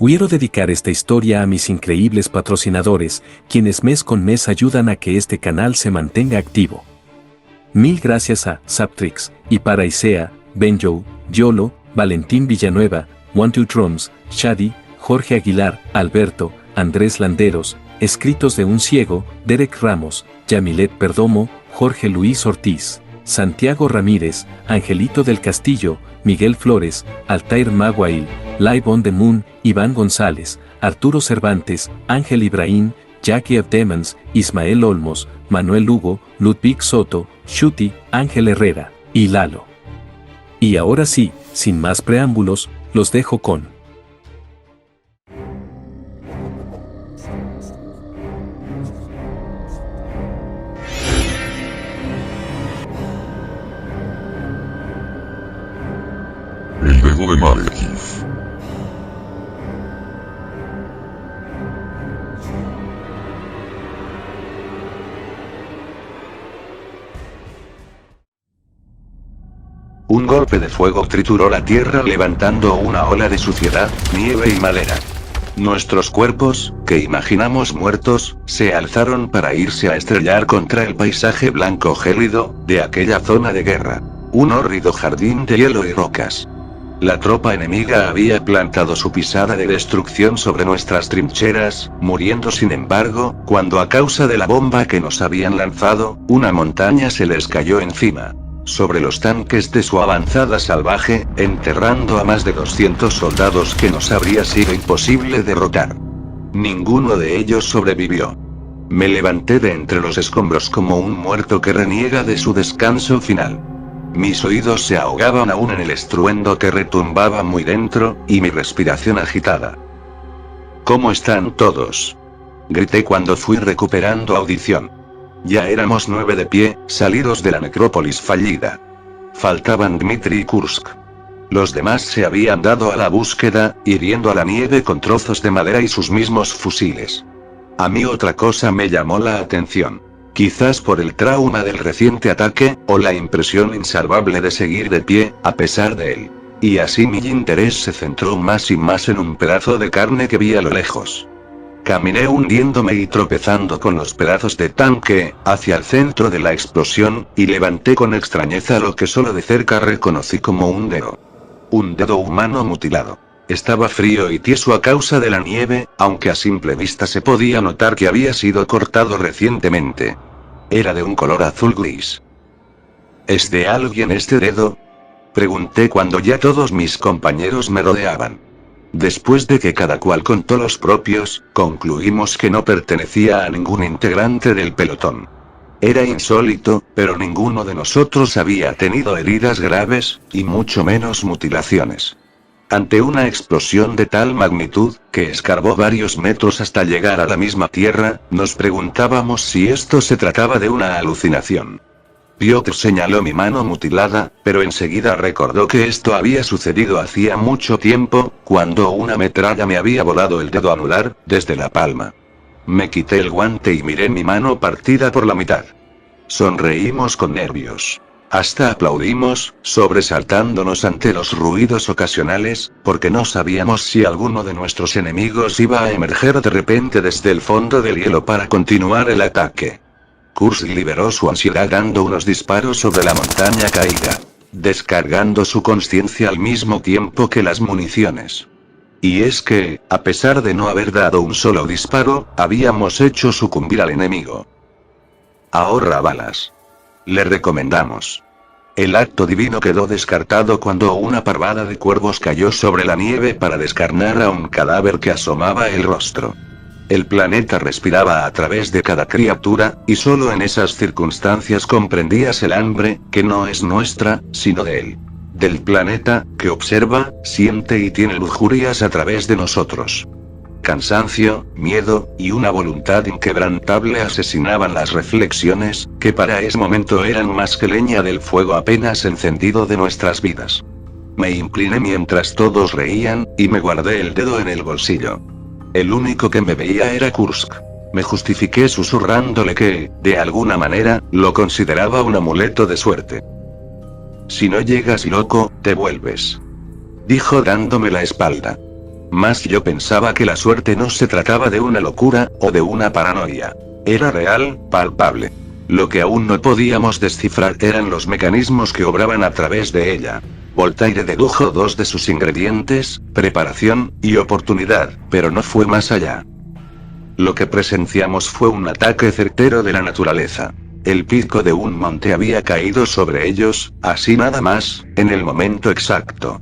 Quiero dedicar esta historia a mis increíbles patrocinadores, quienes mes con mes ayudan a que este canal se mantenga activo. Mil gracias a Zaptrix, Iparaicea, Benjo, Yolo, Valentín Villanueva, One Two Drums, Shadi, Jorge Aguilar, Alberto, Andrés Landeros, Escritos de un Ciego, Derek Ramos, Yamilet Perdomo, Jorge Luis Ortiz, Santiago Ramírez, Angelito del Castillo, Miguel Flores, Altair Maguail, Live on the Moon, Iván González, Arturo Cervantes, Ángel Ibrahim, Jackie F. Demons, Ismael Olmos, Manuel Lugo, Ludwig Soto, Shuti, Ángel Herrera, y Lalo. Y ahora sí, sin más preámbulos, los dejo con... El dedo de Malekith. Un golpe de fuego trituró la tierra levantando una ola de suciedad, nieve y madera. Nuestros cuerpos, que imaginamos muertos, se alzaron para irse a estrellar contra el paisaje blanco gélido de aquella zona de guerra. Un hórrido jardín de hielo y rocas. La tropa enemiga había plantado su pisada de destrucción sobre nuestras trincheras, muriendo sin embargo, cuando a causa de la bomba que nos habían lanzado, una montaña se les cayó encima. Sobre los tanques de su avanzada salvaje, enterrando a más de 200 soldados que nos habría sido imposible derrotar. Ninguno de ellos sobrevivió. Me levanté de entre los escombros como un muerto que reniega de su descanso final. Mis oídos se ahogaban aún en el estruendo que retumbaba muy dentro, y mi respiración agitada. ¿Cómo están todos?, grité cuando fui recuperando audición. Ya éramos 9 de pie, salidos de la necrópolis fallida. Faltaban Dmitri y Kursk. Los demás se habían dado a la búsqueda, hiriendo a la nieve con trozos de madera y sus mismos fusiles. A mí otra cosa me llamó la atención. Quizás por el trauma del reciente ataque, o la impresión insalvable de seguir de pie, a pesar de él. Y así mi interés se centró más y más en un pedazo de carne que vi a lo lejos. Caminé hundiéndome y tropezando con los pedazos de tanque, hacia el centro de la explosión, y levanté con extrañeza lo que solo de cerca reconocí como un dedo. Un dedo humano mutilado. Estaba frío y tieso a causa de la nieve, aunque a simple vista se podía notar que había sido cortado recientemente. Era de un color azul gris. ¿Es de alguien este dedo?, pregunté cuando ya todos mis compañeros me rodeaban. Después de que cada cual contó los propios, concluimos que no pertenecía a ningún integrante del pelotón. Era insólito, pero ninguno de nosotros había tenido heridas graves, y mucho menos mutilaciones. Ante una explosión de tal magnitud, que escarbó varios metros hasta llegar a la misma tierra, nos preguntábamos si esto se trataba de una alucinación. Piotr señaló mi mano mutilada, pero enseguida recordó que esto había sucedido hacía mucho tiempo, cuando una metralla me había volado el dedo anular, desde la palma. Me quité el guante y miré mi mano partida por la mitad. Sonreímos con nervios. Hasta aplaudimos, sobresaltándonos ante los ruidos ocasionales, porque no sabíamos si alguno de nuestros enemigos iba a emerger de repente desde el fondo del hielo para continuar el ataque. Kursk liberó su ansiedad dando unos disparos sobre la montaña caída, descargando su conciencia al mismo tiempo que las municiones. Y es que, a pesar de no haber dado un solo disparo, habíamos hecho sucumbir al enemigo. Ahorra balas. Le recomendamos. El acto divino quedó descartado cuando una parvada de cuervos cayó sobre la nieve para descarnar a un cadáver que asomaba el rostro. El planeta respiraba a través de cada criatura, y solo en esas circunstancias comprendías el hambre, que no es nuestra, sino de él. Del planeta, que observa, siente y tiene lujurias a través de nosotros. Cansancio, miedo, y una voluntad inquebrantable asesinaban las reflexiones, que para ese momento eran más que leña del fuego apenas encendido de nuestras vidas. Me incliné mientras todos reían, y me guardé el dedo en el bolsillo. El único que me veía era Kursk. Me justifiqué susurrándole que, de alguna manera, lo consideraba un amuleto de suerte. Si no llegas loco, te vuelves. Dijo dándome la espalda. Mas yo pensaba que la suerte no se trataba de una locura, o de una paranoia. Era real, palpable. Lo que aún no podíamos descifrar eran los mecanismos que obraban a través de ella. Voltaire dedujo dos de sus ingredientes, preparación y oportunidad, pero no fue más allá. Lo que presenciamos fue un ataque certero de la naturaleza. El pico de un monte había caído sobre ellos, así nada más, en el momento exacto.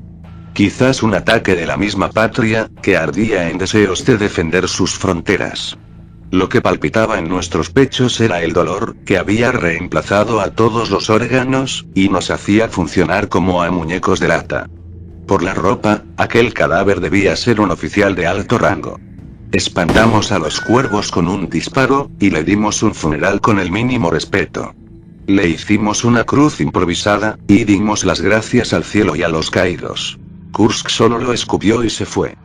Quizás un ataque de la misma patria, que ardía en deseos de defender sus fronteras. Lo que palpitaba en nuestros pechos era el dolor, que había reemplazado a todos los órganos, y nos hacía funcionar como a muñecos de lata. Por la ropa, aquel cadáver debía ser un oficial de alto rango. Espantamos a los cuervos con un disparo, y le dimos un funeral con el mínimo respeto. Le hicimos una cruz improvisada, y dimos las gracias al cielo y a los caídos. Kursk solo lo escupió y se fue.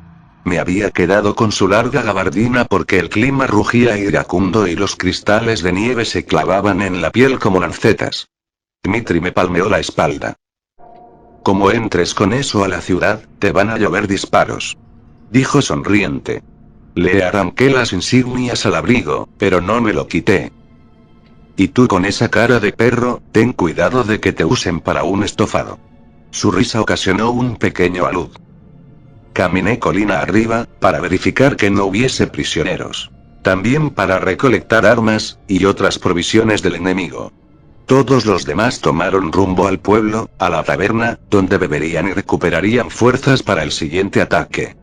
Me había quedado con su larga gabardina porque el clima rugía iracundo y los cristales de nieve se clavaban en la piel como lancetas. Dmitri me palmeó la espalda. Como entres con eso a la ciudad, te van a llover disparos. Dijo sonriente. Le arranqué las insignias al abrigo, pero no me lo quité. Y tú con esa cara de perro, ten cuidado de que te usen para un estofado. Su risa ocasionó un pequeño alud. Caminé colina arriba, para verificar que no hubiese prisioneros. También para recolectar armas, y otras provisiones del enemigo. Todos los demás tomaron rumbo al pueblo, a la taberna, donde beberían y recuperarían fuerzas para el siguiente ataque.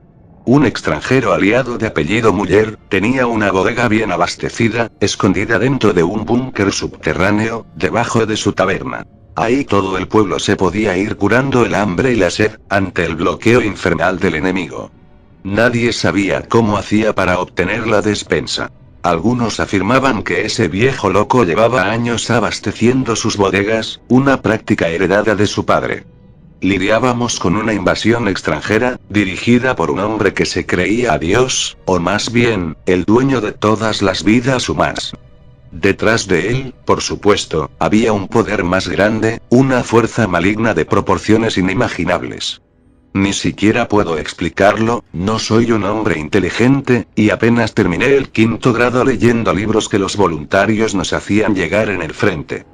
Un extranjero aliado de apellido Muller, tenía una bodega bien abastecida, escondida dentro de un búnker subterráneo, debajo de su taberna. Ahí todo el pueblo se podía ir curando el hambre y la sed, ante el bloqueo infernal del enemigo. Nadie sabía cómo hacía para obtener la despensa. Algunos afirmaban que ese viejo loco llevaba años abasteciendo sus bodegas, una práctica heredada de su padre. Lidiábamos con una invasión extranjera, dirigida por un hombre que se creía a Dios, o más bien, el dueño de todas las vidas humanas. Detrás de él, por supuesto, había un poder más grande, una fuerza maligna de proporciones inimaginables. Ni siquiera puedo explicarlo, no soy un hombre inteligente, y apenas terminé el 5º grado leyendo libros que los voluntarios nos hacían llegar en el frente.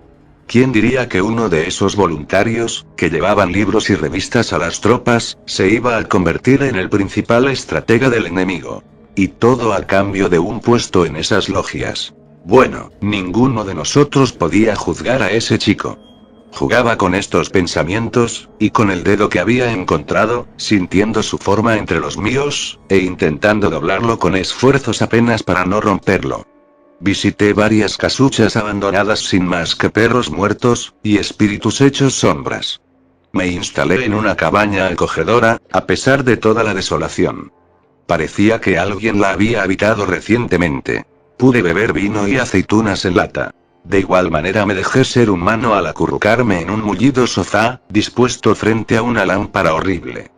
¿Quién diría que uno de esos voluntarios, que llevaban libros y revistas a las tropas, se iba a convertir en el principal estratega del enemigo? Y todo a cambio de un puesto en esas logias. Bueno, ninguno de nosotros podía juzgar a ese chico. Jugaba con estos pensamientos, y con el dedo que había encontrado, sintiendo su forma entre los míos, e intentando doblarlo con esfuerzos apenas para no romperlo. Visité varias casuchas abandonadas sin más que perros muertos, y espíritus hechos sombras. Me instalé en una cabaña acogedora, a pesar de toda la desolación. Parecía que alguien la había habitado recientemente. Pude beber vino y aceitunas en lata. De igual manera me dejé ser humano al acurrucarme en un mullido sofá, dispuesto frente a una lámpara horrible.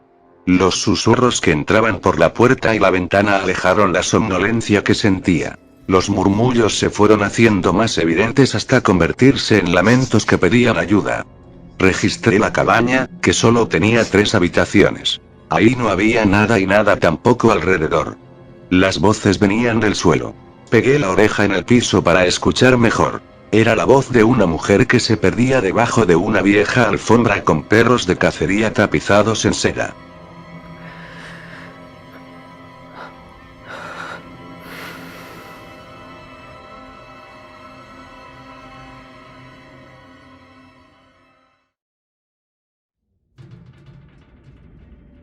Los susurros que entraban por la puerta y la ventana alejaron la somnolencia que sentía. Los murmullos se fueron haciendo más evidentes hasta convertirse en lamentos que pedían ayuda. Registré la cabaña, que solo tenía 3 habitaciones. Ahí no había nada y nada tampoco alrededor. Las voces venían del suelo. Pegué la oreja en el piso para escuchar mejor. Era la voz de una mujer que se perdía debajo de una vieja alfombra con perros de cacería tapizados en seda.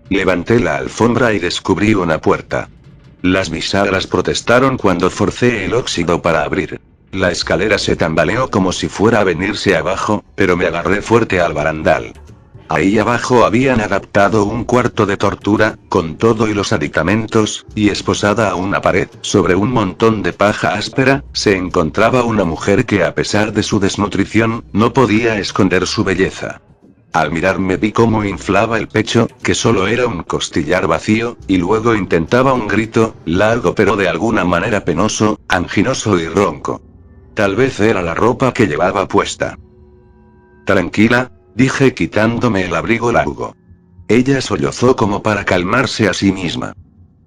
Levanté la alfombra y descubrí una puerta. Las bisagras protestaron cuando forcé el óxido para abrir. La escalera se tambaleó como si fuera a venirse abajo, pero me agarré fuerte al barandal. Ahí abajo habían adaptado un cuarto de tortura, con todo y los aditamentos, y esposada a una pared, sobre un montón de paja áspera, se encontraba una mujer que a pesar de su desnutrición, no podía esconder su belleza. Al mirarme vi cómo inflaba el pecho, que solo era un costillar vacío, y luego intentaba un grito, largo pero de alguna manera penoso, anginoso y ronco. Tal vez era la ropa que llevaba puesta. Tranquila, dije quitándome el abrigo largo. Ella sollozó como para calmarse a sí misma.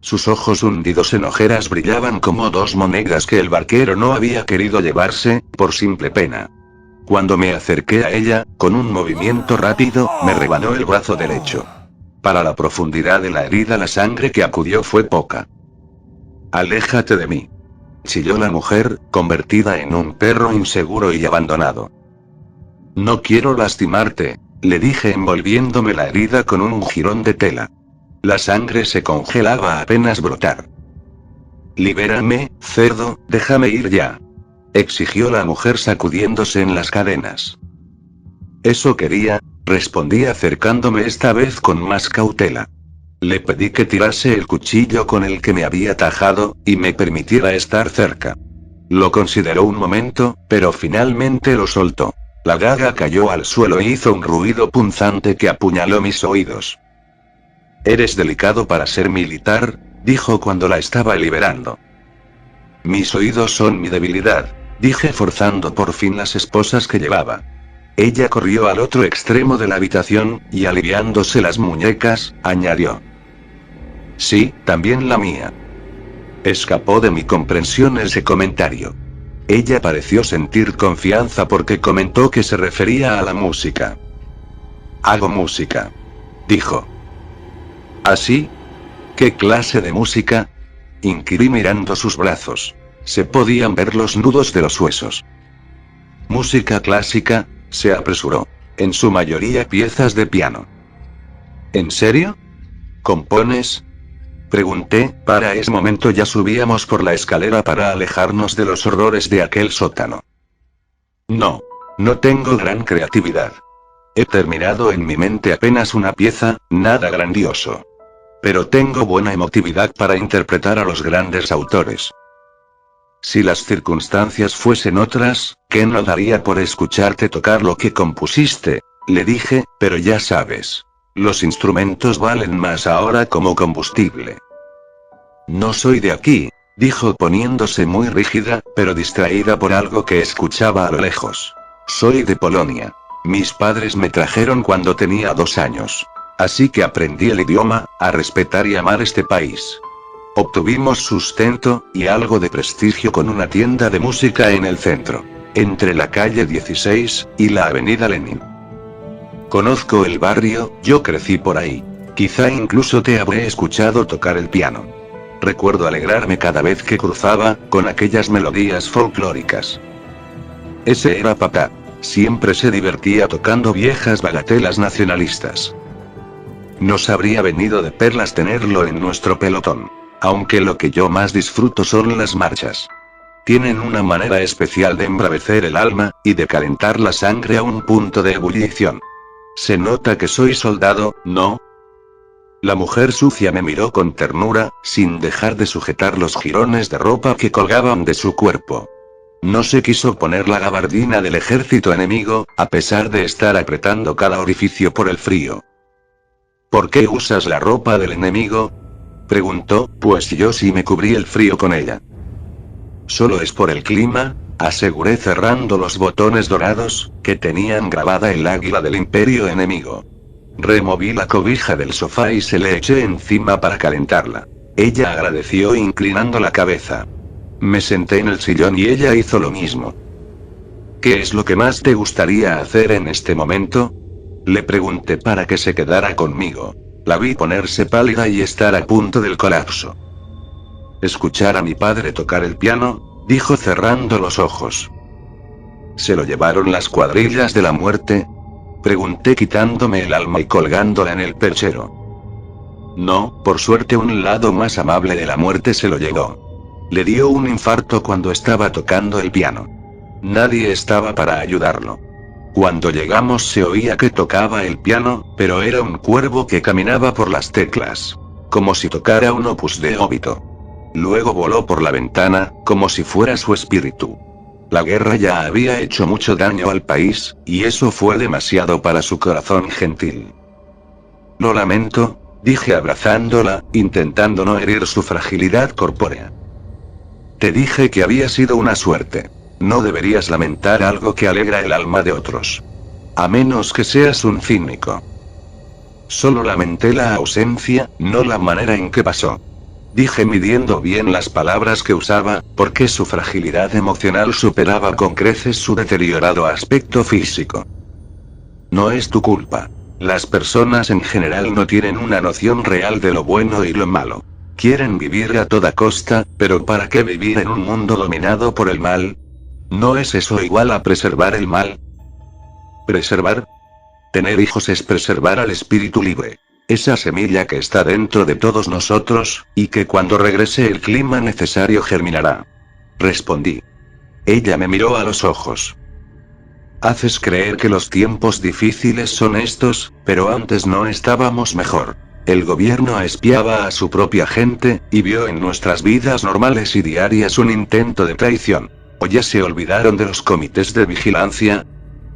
Sus ojos hundidos en ojeras brillaban como dos monedas que el barquero no había querido llevarse, por simple pena. Cuando me acerqué a ella, con un movimiento rápido, me rebanó el brazo derecho. Para la profundidad de la herida la sangre que acudió fue poca. «Aléjate de mí», chilló la mujer, convertida en un perro inseguro y abandonado. «No quiero lastimarte», le dije envolviéndome la herida con un jirón de tela. La sangre se congelaba a apenas brotar. «Libérame, cerdo, déjame ir ya», exigió la mujer sacudiéndose en las cadenas. «Eso quería», respondí acercándome esta vez con más cautela. Le pedí que tirase el cuchillo con el que me había tajado, y me permitiera estar cerca. Lo consideró un momento, pero finalmente lo soltó. La daga cayó al suelo e hizo un ruido punzante que apuñaló mis oídos. «Eres delicado para ser militar», dijo cuando la estaba liberando. «Mis oídos son mi debilidad», dije forzando por fin las esposas que llevaba. Ella corrió al otro extremo de la habitación, y aliviándose las muñecas, añadió: «Sí, también la mía». Escapó de mi comprensión ese comentario. Ella pareció sentir confianza porque comentó que se refería a la música. «Hago música», dijo. «¿Así? ¿Qué clase de música?», inquirí mirando sus brazos. Se podían ver los nudos de los huesos. «Música clásica», se apresuró. «En su mayoría piezas de piano». «¿En serio? ¿Compones?», pregunté. Para ese momento ya subíamos por la escalera para alejarnos de los horrores de aquel sótano. «No. No tengo gran creatividad. He terminado en mi mente apenas una pieza, nada grandioso. Pero tengo buena emotividad para interpretar a los grandes autores». «Si las circunstancias fuesen otras, ¿qué no daría por escucharte tocar lo que compusiste?», le dije, «pero ya sabes. Los instrumentos valen más ahora como combustible». «No soy de aquí», dijo poniéndose muy rígida, pero distraída por algo que escuchaba a lo lejos. «Soy de Polonia. Mis padres me trajeron cuando tenía 2 años. Así que aprendí el idioma, a respetar y amar este país. Obtuvimos sustento, y algo de prestigio con una tienda de música en el centro, entre la calle 16, y la avenida Lenin. Conozco el barrio, yo crecí por ahí. Quizá incluso te habré escuchado tocar el piano. Recuerdo alegrarme cada vez que cruzaba, con aquellas melodías folclóricas. Ese era papá. Siempre se divertía tocando viejas bagatelas nacionalistas. Nos habría venido de perlas tenerlo en nuestro pelotón. Aunque lo que yo más disfruto son las marchas. Tienen una manera especial de embravecer el alma, y de calentar la sangre a un punto de ebullición. Se nota que soy soldado, ¿no?». La mujer sucia me miró con ternura, sin dejar de sujetar los jirones de ropa que colgaban de su cuerpo. No se quiso poner la gabardina del ejército enemigo, a pesar de estar apretando cada orificio por el frío. «¿Por qué usas la ropa del enemigo?», preguntó, pues yo sí me cubrí el frío con ella. «Solo es por el clima», aseguré cerrando los botones dorados, que tenían grabada el águila del imperio enemigo. Removí la cobija del sofá y se le eché encima para calentarla. Ella agradeció inclinando la cabeza. Me senté en el sillón y ella hizo lo mismo. «¿Qué es lo que más te gustaría hacer en este momento?», le pregunté para que se quedara conmigo. La vi ponerse pálida y estar a punto del colapso. «Escuchar a mi padre tocar el piano», dijo cerrando los ojos. «¿Se lo llevaron las cuadrillas de la muerte?», pregunté quitándome el alma y colgándola en el perchero. «No, por suerte un lado más amable de la muerte se lo llevó. Le dio un infarto cuando estaba tocando el piano. Nadie estaba para ayudarlo. Cuando llegamos se oía que tocaba el piano, pero era un cuervo que caminaba por las teclas. Como si tocara un opus de Obito. Luego voló por la ventana, como si fuera su espíritu. La guerra ya había hecho mucho daño al país, y eso fue demasiado para su corazón gentil». «Lo lamento», dije abrazándola, intentando no herir su fragilidad corpórea. «Te dije que había sido una suerte. No deberías lamentar algo que alegra el alma de otros. A menos que seas un cínico». Solo lamenté la ausencia, no la manera en que pasó. dije midiendo bien las palabras que usaba, porque su fragilidad emocional superaba con creces su deteriorado aspecto físico. No es tu culpa. Las personas en general no tienen una noción real de lo bueno y lo malo. Quieren vivir a toda costa, pero ¿para qué vivir en un mundo dominado por el mal? ¿No es eso igual a preservar el mal? ¿Preservar? Tener hijos es preservar al espíritu libre. Esa semilla que está dentro de todos nosotros, y que cuando regrese el clima necesario germinará. Respondí. Ella me miró a los ojos. Haces creer que los tiempos difíciles son estos, pero antes no estábamos mejor. El gobierno espiaba a su propia gente, y vio en nuestras vidas normales y diarias un intento de traición. ¿O ya se olvidaron de los comités de vigilancia?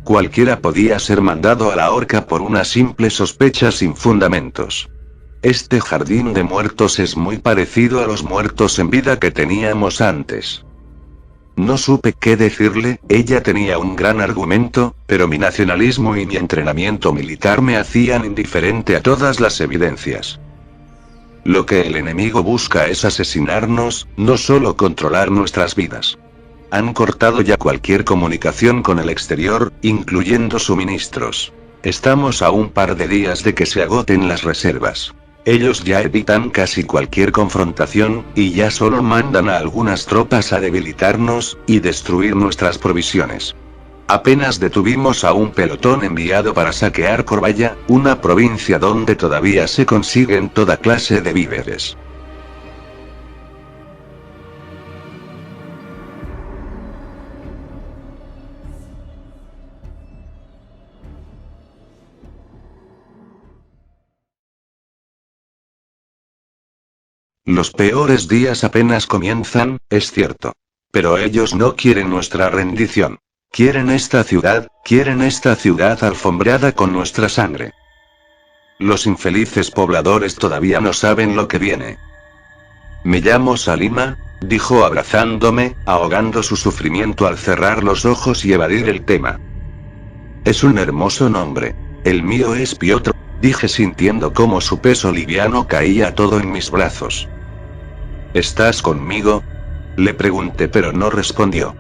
Cualquiera podía ser mandado a la horca por una simple sospecha sin fundamentos. Este jardín de muertos es muy parecido a los muertos en vida que teníamos antes. No supe qué decirle, ella tenía un gran argumento, pero mi nacionalismo y mi entrenamiento militar me hacían indiferente a todas las evidencias. Lo que el enemigo busca es asesinarnos, no solo controlar nuestras vidas. Han cortado ya cualquier comunicación con el exterior, incluyendo suministros. Estamos a un par de días de que se agoten las reservas. Ellos ya evitan casi cualquier confrontación, y ya solo mandan a algunas tropas a debilitarnos, y destruir nuestras provisiones. Apenas detuvimos a un pelotón enviado para saquear Corballa, una provincia donde todavía se consiguen toda clase de víveres. Los peores días apenas comienzan, es cierto. Pero ellos no quieren nuestra rendición. Quieren esta ciudad alfombrada con nuestra sangre. Los infelices pobladores todavía no saben lo que viene. Me llamo Salima, dijo abrazándome, ahogando su sufrimiento al cerrar los ojos y evadir el tema. Es un hermoso nombre. El mío es Piotr, dije sintiendo cómo su peso liviano caía todo en mis brazos. ¿Estás conmigo? Le pregunté, pero no respondió.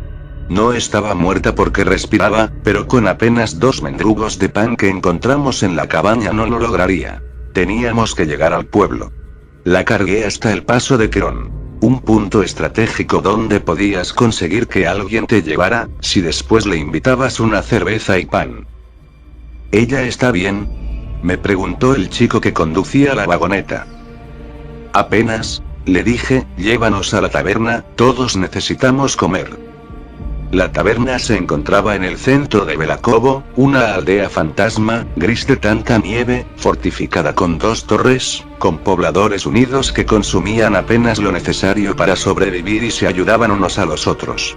No estaba muerta porque respiraba, pero con apenas 2 mendrugos de pan que encontramos en la cabaña no lo lograría. Teníamos que llegar al pueblo. La cargué hasta el paso de Querón, un punto estratégico donde podías conseguir que alguien te llevara, si después le invitabas una cerveza y pan. ¿Ella está bien?, me preguntó el chico que conducía la vagoneta. Apenas, le dije, llévanos a la taberna, todos necesitamos comer. La taberna se encontraba en el centro de Belakovo, una aldea fantasma, gris de tanta nieve, fortificada con 2 torres, con pobladores unidos que consumían apenas lo necesario para sobrevivir y se ayudaban unos a los otros.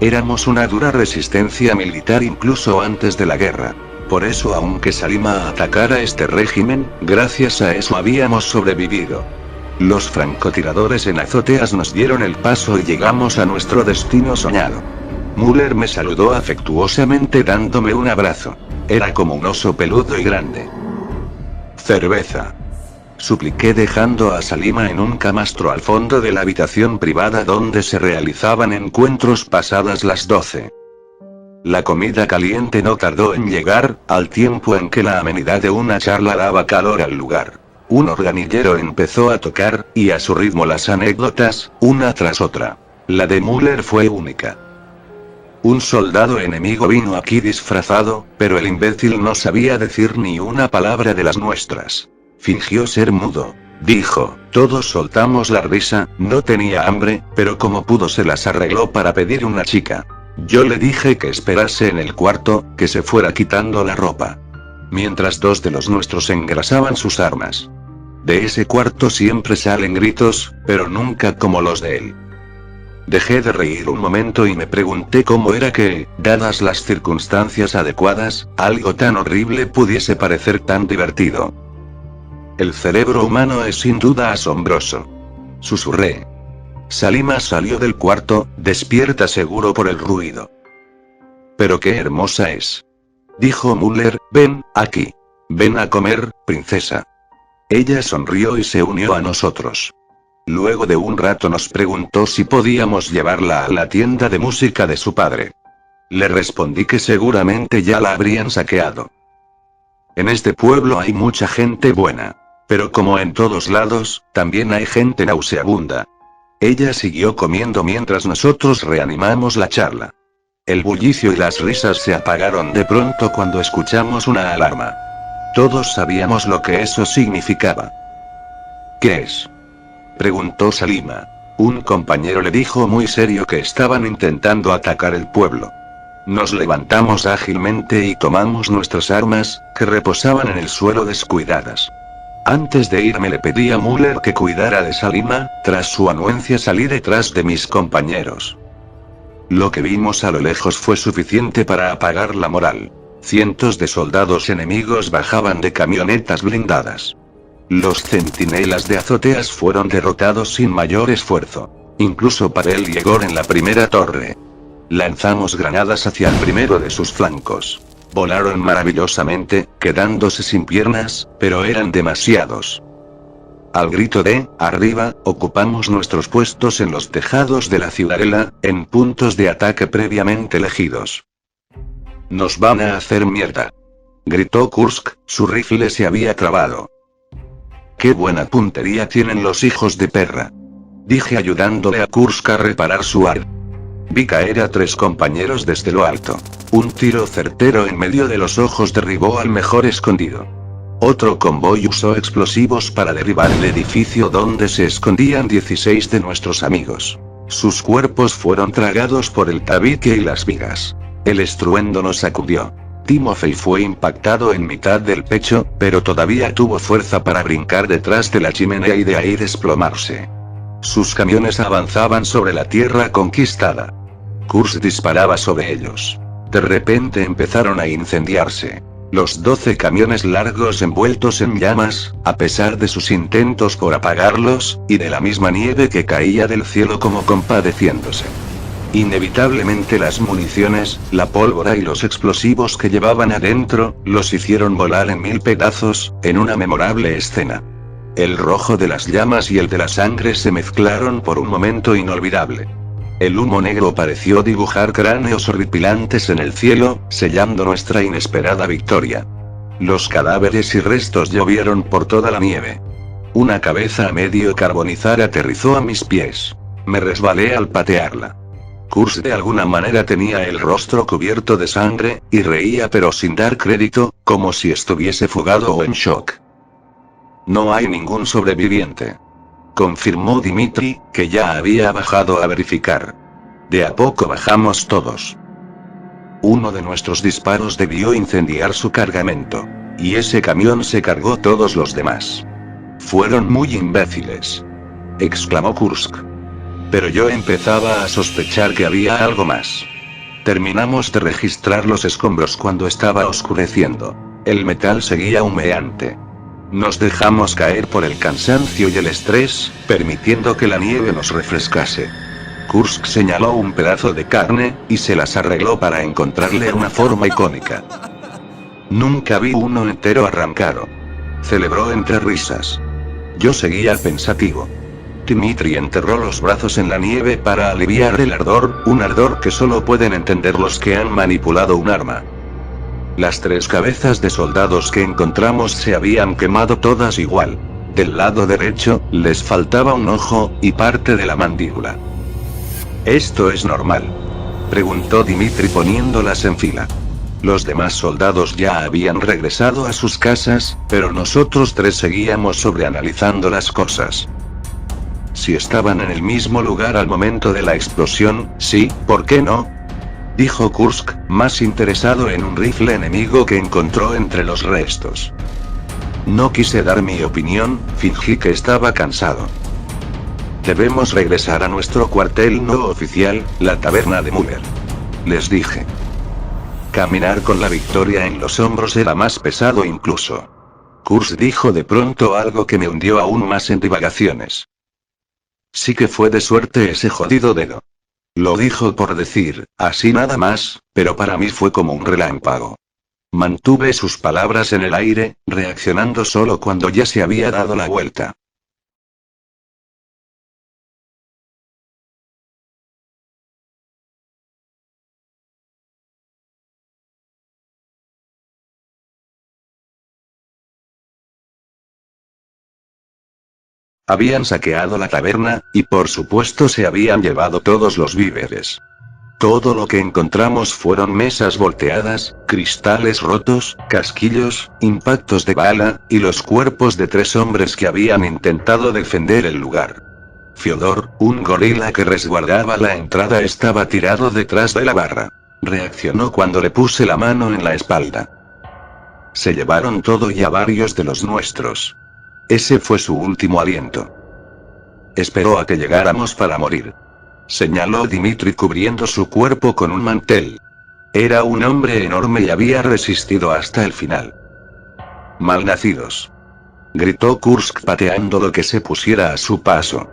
Éramos una dura resistencia militar incluso antes de la guerra. Por eso, aunque Salima atacara este régimen, gracias a eso habíamos sobrevivido. Los francotiradores en azoteas nos dieron el paso y llegamos a nuestro destino soñado. Müller me saludó afectuosamente dándome un abrazo. Era como un oso peludo y grande. Cerveza. Supliqué dejando a Salima en un camastro al fondo de la habitación privada donde se realizaban encuentros pasadas las 12. La comida caliente no tardó en llegar, al tiempo en que la amenidad de una charla daba calor al lugar. Un organillero empezó a tocar, y a su ritmo las anécdotas, una tras otra. La de Müller fue única. Un soldado enemigo vino aquí disfrazado, pero el imbécil no sabía decir ni una palabra de las nuestras. Fingió ser mudo. Dijo, todos soltamos la risa, no tenía hambre, pero como pudo se las arregló para pedir una chica. Yo le dije que esperase en el cuarto, que se fuera quitando la ropa. Mientras 2 de los nuestros engrasaban sus armas. De ese cuarto siempre salen gritos, pero nunca como los de él. Dejé de reír un momento y me pregunté cómo era que, dadas las circunstancias adecuadas, algo tan horrible pudiese parecer tan divertido. El cerebro humano es sin duda asombroso. Susurré. Salima salió del cuarto, despierta seguro por el ruido. Pero qué hermosa es. Dijo Müller, ven, aquí. Ven a comer, princesa. Ella sonrió y se unió a nosotros. Luego de un rato nos preguntó si podíamos llevarla a la tienda de música de su padre. Le respondí que seguramente ya la habrían saqueado. En este pueblo hay mucha gente buena. Pero como en todos lados, también hay gente nauseabunda. Ella siguió comiendo mientras nosotros reanimamos la charla. El bullicio y las risas se apagaron de pronto cuando escuchamos una alarma. Todos sabíamos lo que eso significaba. ¿Qué es?, preguntó Salima. Un compañero le dijo muy serio que estaban intentando atacar el pueblo. Nos levantamos ágilmente y tomamos nuestras armas, que reposaban en el suelo descuidadas. Antes de irme le pedí a Müller que cuidara de Salima. Tras su anuencia salí detrás de mis compañeros. Lo que vimos a lo lejos fue suficiente para apagar la moral. Cientos de soldados enemigos bajaban de camionetas blindadas. Los centinelas de azoteas fueron derrotados sin mayor esfuerzo. Incluso Parel y Egor en la primera torre. Lanzamos granadas hacia el primero de sus flancos. Volaron maravillosamente, quedándose sin piernas, pero eran demasiados. Al grito de «arriba», ocupamos nuestros puestos en los tejados de la ciudadela, en puntos de ataque previamente elegidos. «Nos van a hacer mierda», gritó Kursk, su rifle se había trabado. «Qué buena puntería tienen los hijos de perra», dije ayudándole a Kursk a reparar su arma. Vi caer a 3 compañeros desde lo alto. Un tiro certero en medio de los ojos derribó al mejor escondido. Otro convoy usó explosivos para derribar el edificio donde se escondían 16 de nuestros amigos. Sus cuerpos fueron tragados por el tabique y las vigas. El estruendo nos sacudió. Timofey fue impactado en mitad del pecho, pero todavía tuvo fuerza para brincar detrás de la chimenea y de ahí desplomarse. Sus camiones avanzaban sobre la tierra conquistada. Kursk disparaba sobre ellos. De repente empezaron a incendiarse. Los 12 camiones largos envueltos en llamas, a pesar de sus intentos por apagarlos, y de la misma nieve que caía del cielo como compadeciéndose. Inevitablemente las municiones, la pólvora y los explosivos que llevaban adentro, los hicieron volar en 1000 pedazos, en una memorable escena. El rojo de las llamas y el de la sangre se mezclaron por un momento inolvidable. El humo negro pareció dibujar cráneos horripilantes en el cielo, sellando nuestra inesperada victoria. Los cadáveres y restos llovieron por toda la nieve. Una cabeza a medio carbonizar aterrizó a mis pies. Me resbalé al patearla. Kursk de alguna manera tenía el rostro cubierto de sangre, y reía pero sin dar crédito, como si estuviese fugado o en shock. «No hay ningún sobreviviente», confirmó Dimitri, que ya había bajado a verificar. De a poco bajamos todos. Uno de nuestros disparos debió incendiar su cargamento. Y ese camión se cargó todos los demás. «Fueron muy imbéciles», exclamó Kursk. Pero yo empezaba a sospechar que había algo más. Terminamos de registrar los escombros cuando estaba oscureciendo. El metal seguía humeante. Nos dejamos caer por el cansancio y el estrés, permitiendo que la nieve nos refrescase. Kursk señaló un pedazo de carne, y se las arregló para encontrarle una forma icónica. «Nunca vi uno entero arrancado», celebró entre risas. Yo seguía pensativo. Dimitri enterró los brazos en la nieve para aliviar el ardor, un ardor que solo pueden entender los que han manipulado un arma. Las 3 cabezas de soldados que encontramos se habían quemado todas igual. Del lado derecho, les faltaba un ojo, y parte de la mandíbula. «¿Esto es normal?», preguntó Dimitri poniéndolas en fila. Los demás soldados ya habían regresado a sus casas, pero nosotros 3 seguíamos sobreanalizando las cosas. «Si estaban en el mismo lugar al momento de la explosión, sí, ¿por qué no?», dijo Kursk, más interesado en un rifle enemigo que encontró entre los restos. No quise dar mi opinión, fingí que estaba cansado. «Debemos regresar a nuestro cuartel no oficial, la taberna de Müller», les dije. Caminar con la victoria en los hombros era más pesado incluso. Kursk dijo de pronto algo que me hundió aún más en divagaciones. «Sí que fue de suerte ese jodido dedo». Lo dijo por decir, así nada más, pero para mí fue como un relámpago. Mantuve sus palabras en el aire, reaccionando solo cuando ya se había dado la vuelta. Habían saqueado la taberna, y por supuesto se habían llevado todos los víveres. Todo lo que encontramos fueron mesas volteadas, cristales rotos, casquillos, impactos de bala, y los cuerpos de 3 hombres que habían intentado defender el lugar. Fyodor, un gorila que resguardaba la entrada, estaba tirado detrás de la barra. Reaccionó cuando le puse la mano en la espalda. Se llevaron todo y a varios de los nuestros. Ese fue su último aliento. Esperó a que llegáramos para morir. Señaló Dmitri cubriendo su cuerpo con un mantel. Era un hombre enorme y había resistido hasta el final. Malnacidos. Gritó Kursk pateando lo que se pusiera a su paso.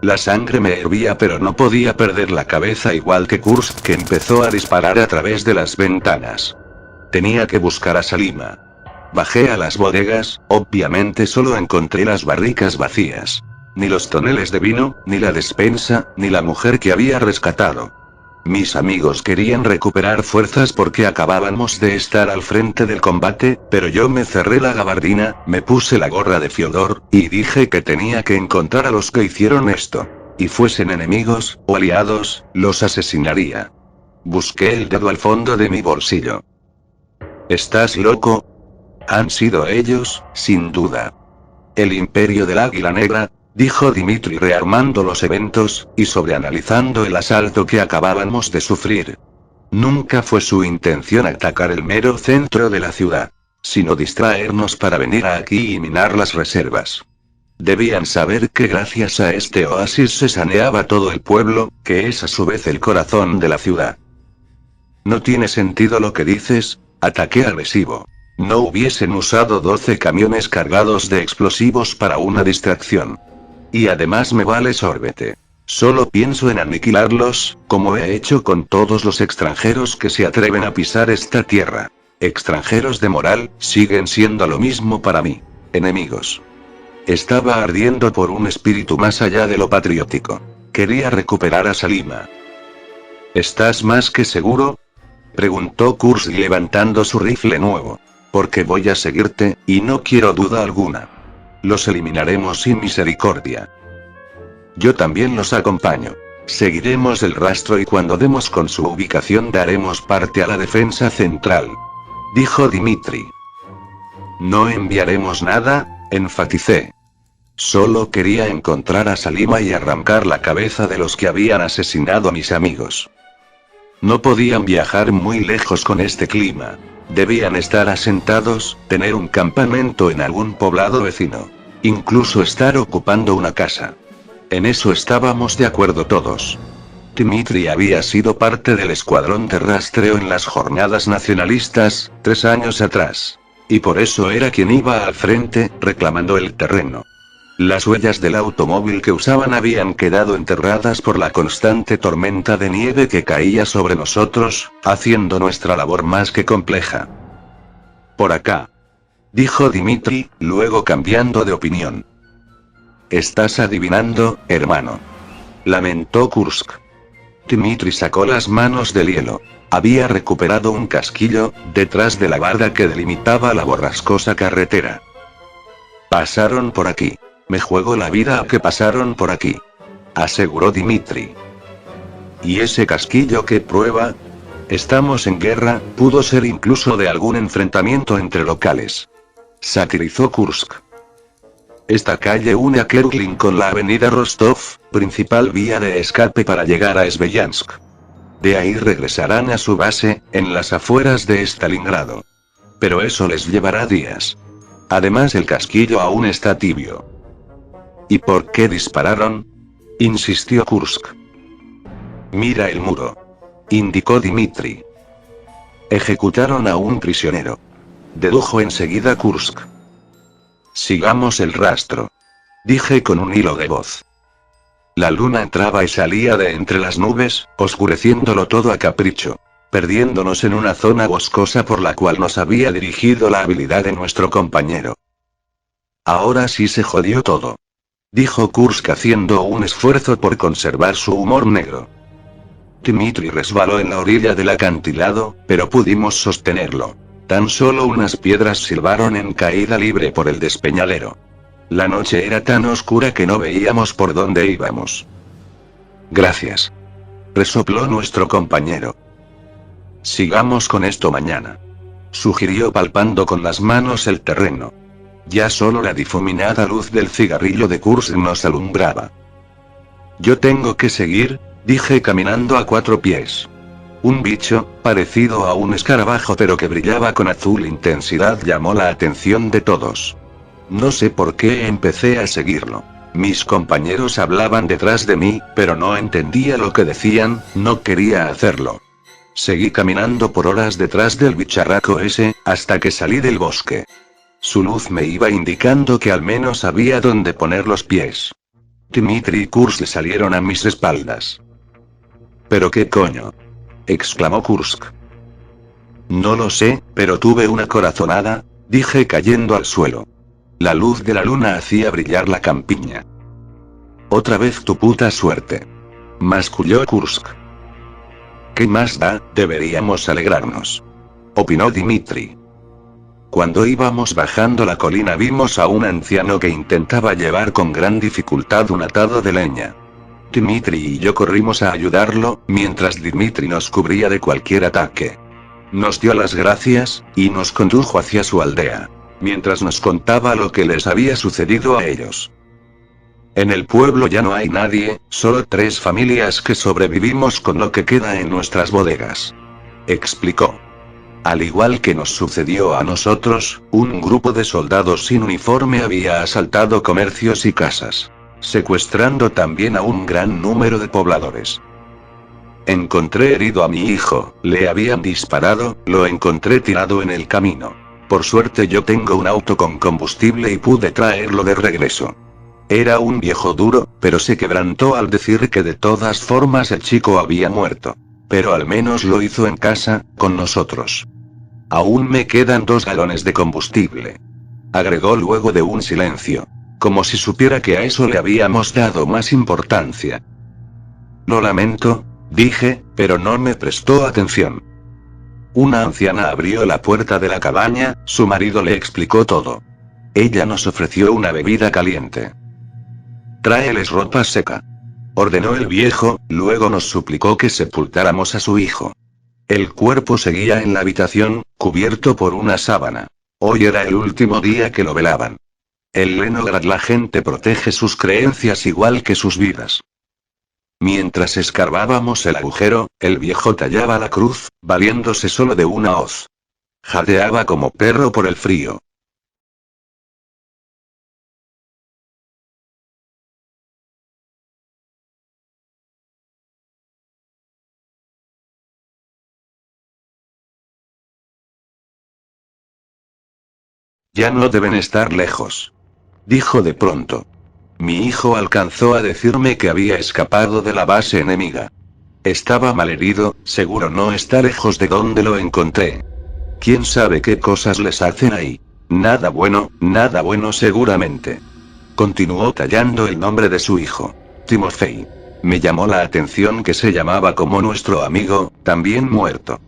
La sangre me hervía, pero no podía perder la cabeza, igual que Kursk, que empezó a disparar a través de las ventanas. Tenía que buscar a Salima. Bajé a las bodegas, obviamente solo encontré las barricas vacías. Ni los toneles de vino, ni la despensa, ni la mujer que había rescatado. Mis amigos querían recuperar fuerzas porque acabábamos de estar al frente del combate, pero yo me cerré la gabardina, me puse la gorra de Fyodor, y dije que tenía que encontrar a los que hicieron esto. Y fuesen enemigos, o aliados, los asesinaría. Busqué el dedo al fondo de mi bolsillo. ¿Estás loco? Han sido ellos, sin duda. El Imperio del Águila Negra, dijo Dmitri rearmando los eventos, y sobreanalizando el asalto que acabábamos de sufrir. Nunca fue su intención atacar el mero centro de la ciudad, sino distraernos para venir aquí y minar las reservas. Debían saber que gracias a este oasis se saneaba todo el pueblo, que es a su vez el corazón de la ciudad. No tiene sentido lo que dices, ataque agresivo. No hubiesen usado 12 camiones cargados de explosivos para una distracción. Y además me vale sorbete. Solo pienso en aniquilarlos, como he hecho con todos los extranjeros que se atreven a pisar esta tierra. Extranjeros de moral, siguen siendo lo mismo para mí. Enemigos. Estaba ardiendo por un espíritu más allá de lo patriótico. Quería recuperar a Salima. ¿Estás más que seguro? Preguntó Kursk levantando su rifle nuevo. Porque voy a seguirte, y no quiero duda alguna. Los eliminaremos sin misericordia. Yo también los acompaño. Seguiremos el rastro y cuando demos con su ubicación daremos parte a la defensa central. Dijo Dmitri. No enviaremos nada, enfaticé. Solo quería encontrar a Salima y arrancar la cabeza de los que habían asesinado a mis amigos. No podían viajar muy lejos con este clima. Debían estar asentados, tener un campamento en algún poblado vecino. Incluso estar ocupando una casa. En eso estábamos de acuerdo todos. Dmitri había sido parte del escuadrón de rastreo en las jornadas nacionalistas, 3 años atrás. Y por eso era quien iba al frente, reclamando el terreno. Las huellas del automóvil que usaban habían quedado enterradas por la constante tormenta de nieve que caía sobre nosotros, haciendo nuestra labor más que compleja. Por acá. Dijo Dmitri, luego cambiando de opinión. Estás adivinando, hermano. Lamentó Kursk. Dmitri sacó las manos del hielo. Había recuperado un casquillo, detrás de la barda que delimitaba la borrascosa carretera. Pasaron por aquí. Me juego la vida a que pasaron por aquí. Aseguró Dmitri. ¿Y ese casquillo qué prueba? Estamos en guerra, pudo ser incluso de algún enfrentamiento entre locales. Satirizó Kursk. Esta calle une a Kerlin con la avenida Rostov, principal vía de escape para llegar a Svelyansk. De ahí regresarán a su base, en las afueras de Stalingrado. Pero eso les llevará días. Además el casquillo aún está tibio. ¿Y por qué dispararon? Insistió Kursk. Mira el muro. Indicó Dmitri. Ejecutaron a un prisionero. Dedujo enseguida Kursk. Sigamos el rastro. Dije con un hilo de voz. La luna entraba y salía de entre las nubes, oscureciéndolo todo a capricho. Perdiéndonos en una zona boscosa por la cual nos había dirigido la habilidad de nuestro compañero. Ahora sí se jodió todo. Dijo Kursk haciendo un esfuerzo por conservar su humor negro. Dmitri resbaló en la orilla del acantilado, pero pudimos sostenerlo. Tan solo unas piedras silbaron en caída libre por el despeñadero. La noche era tan oscura que no veíamos por dónde íbamos. Gracias. Resopló nuestro compañero. Sigamos con esto mañana. Sugirió palpando con las manos el terreno. Ya solo la difuminada luz del cigarrillo de Kursk nos alumbraba. Yo tengo que seguir, dije caminando a 4 pies. Un bicho, parecido a un escarabajo pero que brillaba con azul intensidad, llamó la atención de todos. No sé por qué empecé a seguirlo. Mis compañeros hablaban detrás de mí, pero no entendía lo que decían, no quería hacerlo. Seguí caminando por horas detrás del bicharraco ese, hasta que salí del bosque. Su luz me iba indicando que al menos sabía dónde poner los pies. Dmitri y Kursk salieron a mis espaldas. ¿Pero qué coño?, exclamó Kursk. No lo sé, pero tuve una corazonada, dije cayendo al suelo. La luz de la luna hacía brillar la campiña. Otra vez tu puta suerte, masculló Kursk. ¿Qué más da? Deberíamos alegrarnos, opinó Dmitri. Cuando íbamos bajando la colina vimos a un anciano que intentaba llevar con gran dificultad un atado de leña. Dmitri y yo corrimos a ayudarlo, mientras Dmitri nos cubría de cualquier ataque. Nos dio las gracias, y nos condujo hacia su aldea, mientras nos contaba lo que les había sucedido a ellos. En el pueblo ya no hay nadie, solo 3 familias que sobrevivimos con lo que queda en nuestras bodegas, explicó. Al igual que nos sucedió a nosotros, un grupo de soldados sin uniforme había asaltado comercios y casas, secuestrando también a un gran número de pobladores. Encontré herido a mi hijo, le habían disparado, lo encontré tirado en el camino. Por suerte yo tengo un auto con combustible y pude traerlo de regreso. Era un viejo duro, pero se quebrantó al decir que de todas formas el chico había muerto. Pero al menos lo hizo en casa, con nosotros. Aún me quedan 2 galones de combustible, agregó luego de un silencio, como si supiera que a eso le habíamos dado más importancia. Lo lamento, dije, pero no me prestó atención. Una anciana abrió la puerta de la cabaña, su marido le explicó todo. Ella nos ofreció una bebida caliente. Tráeles ropa seca, ordenó el viejo, luego nos suplicó que sepultáramos a su hijo. El cuerpo seguía en la habitación, cubierto por una sábana. Hoy era el último día que lo velaban. En Leningrad la gente protege sus creencias igual que sus vidas. Mientras escarbábamos el agujero, el viejo tallaba la cruz, valiéndose solo de una hoz. Jadeaba como perro por el frío. Ya no deben estar lejos, dijo de pronto. Mi hijo alcanzó a decirme que había escapado de la base enemiga. Estaba malherido, seguro no está lejos de donde lo encontré. ¿Quién sabe qué cosas les hacen ahí? Nada bueno seguramente. Continuó tallando el nombre de su hijo, Timofey. Me llamó la atención que se llamaba como nuestro amigo, también muerto.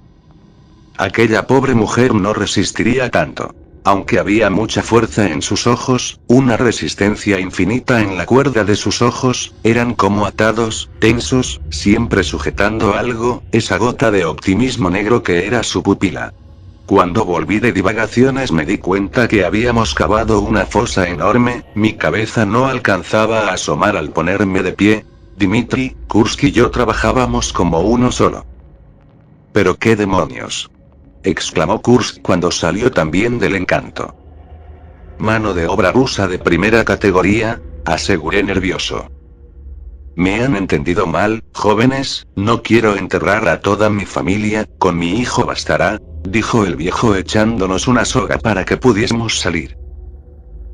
Aquella pobre mujer no resistiría tanto. Aunque había mucha fuerza en sus ojos, una resistencia infinita en la cuerda de sus ojos, eran como atados, tensos, siempre sujetando algo, esa gota de optimismo negro que era su pupila. Cuando volví de divagaciones me di cuenta que habíamos cavado una fosa enorme, mi cabeza no alcanzaba a asomar al ponerme de pie. Dmitri, Kursk y yo trabajábamos como uno solo. ¿Pero qué demonios?, exclamó Kursk cuando salió también del encanto. Mano de obra rusa de primera categoría, aseguré nervioso. Me han entendido mal, jóvenes, no quiero enterrar a toda mi familia, con mi hijo bastará, dijo el viejo echándonos una soga para que pudiésemos salir.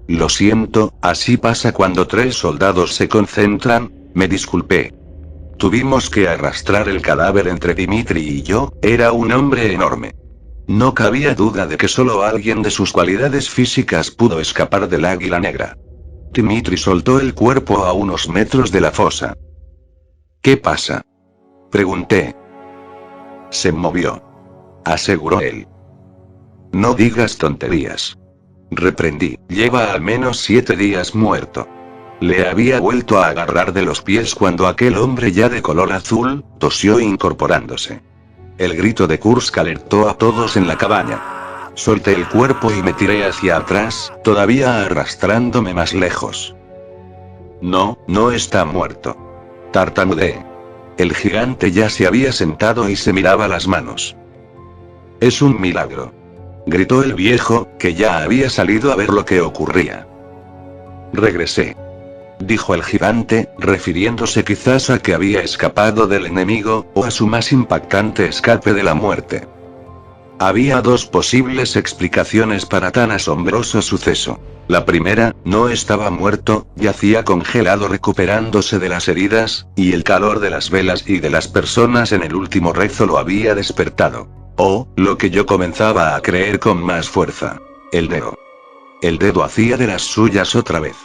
Lo siento, así pasa cuando 3 soldados se concentran, me disculpé. Tuvimos que arrastrar el cadáver entre Dmitri y yo, era un hombre enorme. No cabía duda de que solo alguien de sus cualidades físicas pudo escapar del águila negra. Dmitri soltó el cuerpo a unos metros de la fosa. ¿Qué pasa?, pregunté. Se movió, aseguró él. No digas tonterías. Reprendí, lleva al menos 7 días muerto. Le había vuelto a agarrar de los pies cuando aquel hombre ya de color azul, tosió incorporándose. El grito de Kursk alertó a todos en la cabaña. Solté el cuerpo y me tiré hacia atrás, todavía arrastrándome más lejos. No, no está muerto. Tartamudeé. El gigante ya se había sentado y se miraba las manos. Es un milagro. Gritó el viejo, que ya había salido a ver lo que ocurría. Regresé. Dijo el gigante, refiriéndose quizás a que había escapado del enemigo, o a su más impactante escape de la muerte. Había dos posibles explicaciones para tan asombroso suceso. La primera, no estaba muerto, yacía congelado recuperándose de las heridas, y el calor de las velas y de las personas en el último rezo lo había despertado. O, lo que yo comenzaba a creer con más fuerza. El dedo. El dedo hacía de las suyas otra vez.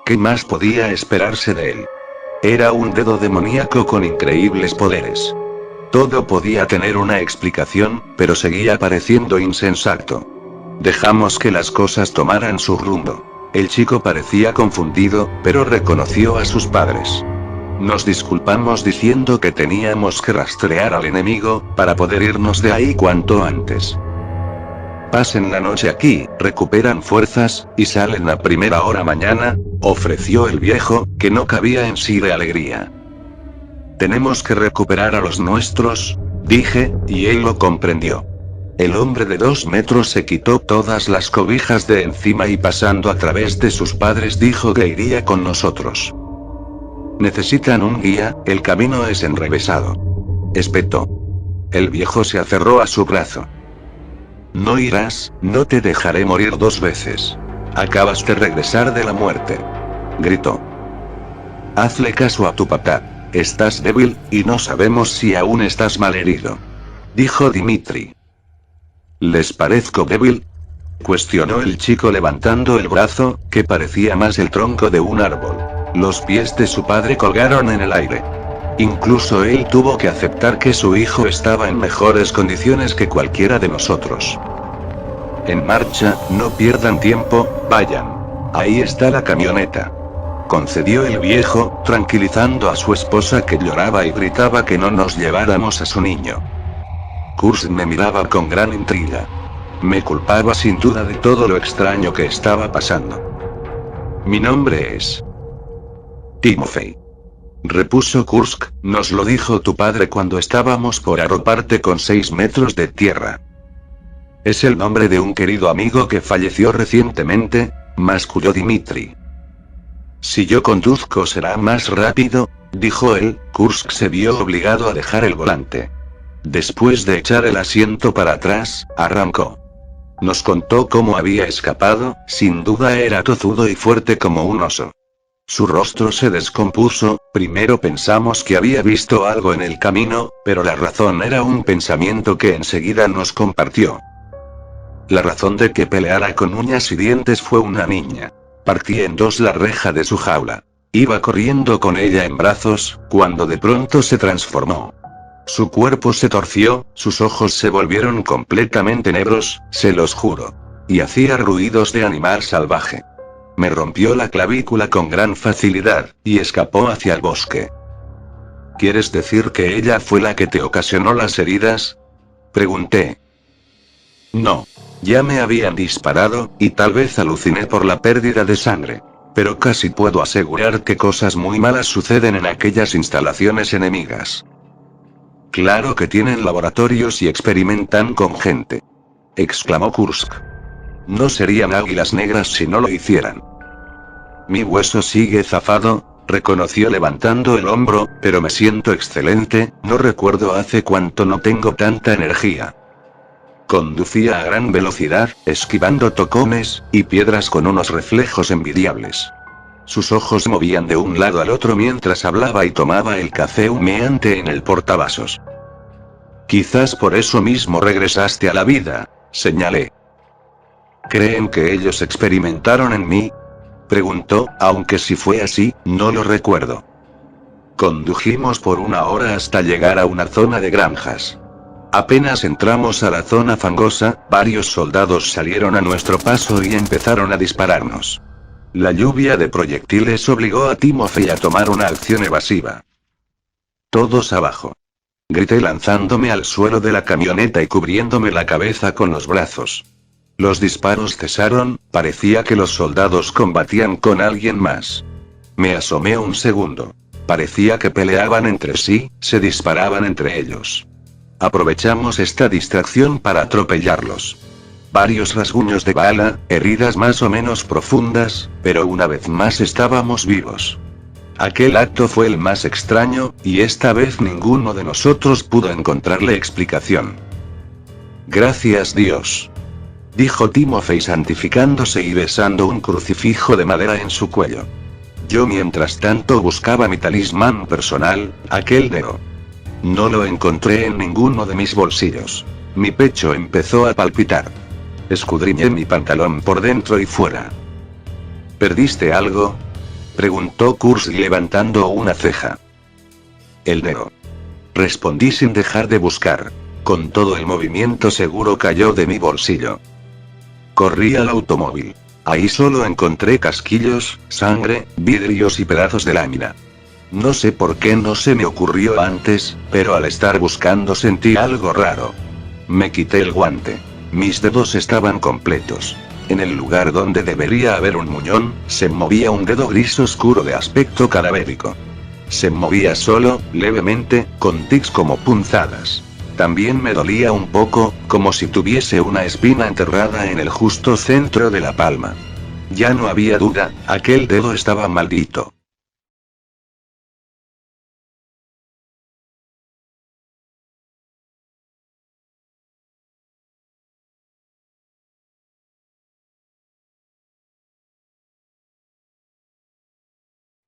¿Qué más podía esperarse de él? Era un dedo demoníaco con increíbles poderes. Todo podía tener una explicación, pero seguía pareciendo insensato. Dejamos que las cosas tomaran su rumbo. El chico parecía confundido, pero reconoció a sus padres. Nos disculpamos diciendo que teníamos que rastrear al enemigo, para poder irnos de ahí cuanto antes. Pasen la noche aquí, recuperan fuerzas, y salen a primera hora mañana, ofreció el viejo, que no cabía en sí de alegría. Tenemos que recuperar a los nuestros, dije, y él lo comprendió. El hombre de 2 metros se quitó todas las cobijas de encima y pasando a través de sus padres dijo que iría con nosotros. Necesitan un guía, el camino es enrevesado. Espetó. El viejo se aferró a su brazo. No irás, no te dejaré morir 2 veces. Acabas de regresar de la muerte. Gritó. Hazle caso a tu papá. Estás débil, y no sabemos si aún estás malherido. Dijo Dimitri. ¿Les parezco débil? Cuestionó el chico levantando el brazo, que parecía más el tronco de un árbol. Los pies de su padre colgaron en el aire. Incluso él tuvo que aceptar que su hijo estaba en mejores condiciones que cualquiera de nosotros. En marcha, no pierdan tiempo, vayan. Ahí está la camioneta. Concedió el viejo, tranquilizando a su esposa que lloraba y gritaba que no nos lleváramos a su niño. Kursk me miraba con gran intriga. Me culpaba sin duda de todo lo extraño que estaba pasando. Mi nombre es Timofey. Repuso Kursk, nos lo dijo tu padre cuando estábamos por arroparte con 6 metros de tierra. Es el nombre de un querido amigo que falleció recientemente, masculló Dimitri. Si yo conduzco será más rápido, dijo él. Kursk se vio obligado a dejar el volante. Después de echar el asiento para atrás, arrancó. Nos contó cómo había escapado, sin duda era tozudo y fuerte como un oso. Su rostro se descompuso, primero pensamos que había visto algo en el camino, pero la razón era un pensamiento que enseguida nos compartió. La razón de que peleara con uñas y dientes fue una niña. Partí en 2 la reja de su jaula. Iba corriendo con ella en brazos, cuando de pronto se transformó. Su cuerpo se torció, sus ojos se volvieron completamente negros, se los juro. Y hacía ruidos de animal salvaje. Me rompió la clavícula con gran facilidad, y escapó hacia el bosque. ¿Quieres decir que ella fue la que te ocasionó las heridas? Pregunté. No. Ya me habían disparado, y tal vez aluciné por la pérdida de sangre. Pero casi puedo asegurar que cosas muy malas suceden en aquellas instalaciones enemigas. Claro que tienen laboratorios y experimentan con gente. Exclamó Kursk. No serían águilas negras si no lo hicieran. Mi hueso sigue zafado, reconoció levantando el hombro, pero me siento excelente, no recuerdo hace cuánto no tengo tanta energía. Conducía a gran velocidad, esquivando tocones y piedras con unos reflejos envidiables. Sus ojos movían de un lado al otro mientras hablaba y tomaba el café humeante en el portavasos. Quizás por eso mismo regresaste a la vida, señalé. ¿Creen que ellos experimentaron en mí? Preguntó, aunque si fue así, no lo recuerdo. Condujimos por 1 hora hasta llegar a una zona de granjas. Apenas entramos a la zona fangosa, varios soldados salieron a nuestro paso y empezaron a dispararnos. La lluvia de proyectiles obligó a Timothy a tomar una acción evasiva. Todos abajo. Grité lanzándome al suelo de la camioneta y cubriéndome la cabeza con los brazos. Los disparos cesaron, parecía que los soldados combatían con alguien más. Me asomé un segundo. Parecía que peleaban entre sí, se disparaban entre ellos. Aprovechamos esta distracción para atropellarlos. Varios rasguños de bala, heridas más o menos profundas, pero una vez más estábamos vivos. Aquel acto fue el más extraño, y esta vez ninguno de nosotros pudo encontrarle explicación. Gracias Dios, dijo Timothy santificándose y besando un crucifijo de madera en su cuello. Yo mientras tanto buscaba mi talismán personal, aquel dedo. No lo encontré en ninguno de mis bolsillos. Mi pecho empezó a palpitar. Escudriñé mi pantalón por dentro y fuera. ¿Perdiste algo?, preguntó Kurz levantando una ceja. El dedo. Respondí sin dejar de buscar. Con todo el movimiento seguro cayó de mi bolsillo. Corrí al automóvil. Ahí solo encontré casquillos, sangre, vidrios y pedazos de lámina. No sé por qué no se me ocurrió antes, pero al estar buscando sentí algo raro. Me quité el guante. Mis dedos estaban completos. En el lugar donde debería haber un muñón, se movía un dedo gris oscuro de aspecto cadavérico. Se movía solo, levemente, con tics como punzadas. También me dolía un poco, como si tuviese una espina enterrada en el justo centro de la palma. Ya no había duda, aquel dedo estaba maldito.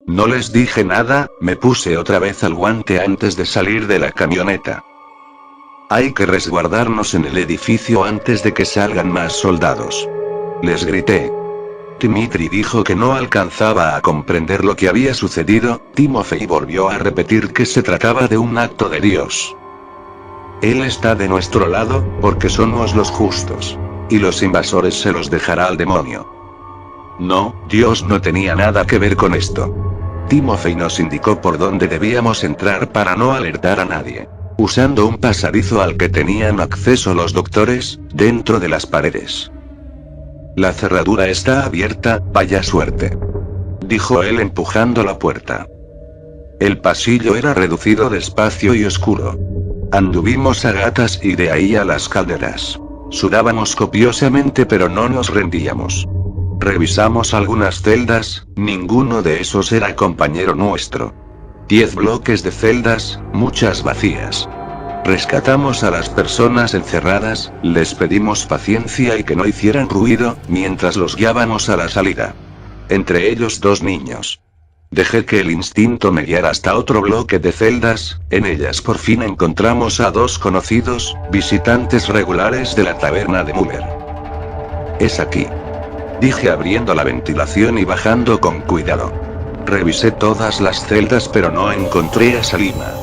No les dije nada, me puse otra vez el guante antes de salir de la camioneta. Hay que resguardarnos en el edificio antes de que salgan más soldados. Les grité. Dimitri dijo que no alcanzaba a comprender lo que había sucedido. Timothy volvió a repetir que se trataba de un acto de Dios. Él está de nuestro lado, porque somos los justos. Y los invasores se los dejará al demonio. No, Dios no tenía nada que ver con esto. Timothy nos indicó por dónde debíamos entrar para no alertar a nadie. Usando un pasadizo al que tenían acceso los doctores, dentro de las paredes. La cerradura está abierta, vaya suerte, dijo él empujando la puerta. El pasillo era reducido de espacio y oscuro. Anduvimos a gatas y de ahí a las calderas. Sudábamos copiosamente pero no nos rendíamos. Revisamos algunas celdas, ninguno de esos era compañero nuestro. 10 bloques de celdas, muchas vacías. Rescatamos a las personas encerradas, les pedimos paciencia y que no hicieran ruido, mientras los guiábamos a la salida. Entre ellos 2 niños. Dejé que el instinto me guiara hasta otro bloque de celdas, en ellas por fin encontramos a 2 conocidos, visitantes regulares de la taberna de Muller. Es aquí, dije abriendo la ventilación y bajando con cuidado. Revisé todas las celdas pero no encontré a Salima.